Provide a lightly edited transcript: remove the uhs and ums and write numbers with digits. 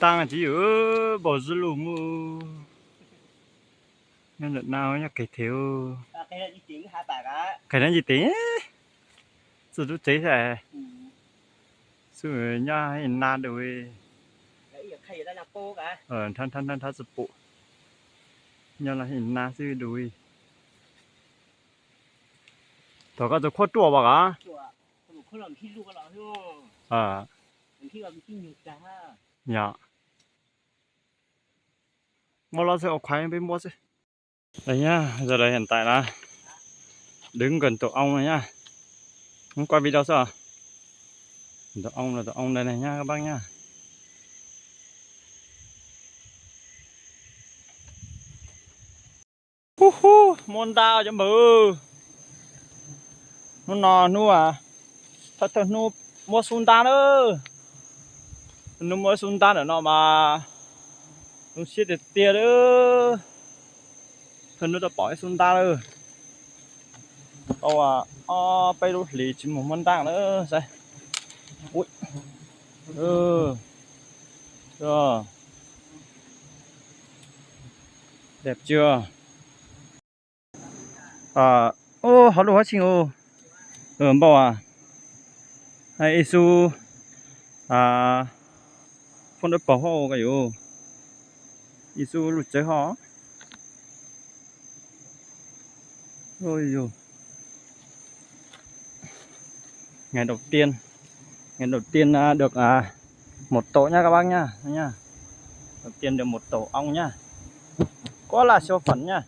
tăng chỉ ở bỏ dư lù mu nên đợt nào nhá cái thiếu cái đó gì tiếng hai bà á cái đó gì tí sự chú chế sẽ sự nhá hình na đôi cái gì khay đó là cô cả thân sự bộ nhá là hình na sự đôi thọ có khoa tua bà cảคนเราที่ลูกเราใช่ไหมที่เราที่หยุดจ้า dạ mua lo sẽ ở khoai bên mua sẽ đây nhá giờ đây hiện tại là đứng gần tổ ong này nhá không quay video sao tổ ong là tổ ong đây này nhá các bác nhá môn đào cho bự nó nò nu à thật nu mua sun ta nữa nu mua sun ta nữa nó mà nu xịt được tiền nữa thân nó đã bỏ sun ta nữaไปดูหลีชิมหมูมันดังnữaใส่อุ้ยđẹp chưa họ đồ hết xin ô bao à hay isu phong đất bảo hộ cái gì isu lụt chơi họ ôi dồi ngày đầu tiên được một tổ nha các bác nha đầu tiên được một tổ ong nha quá là siêu phấn nha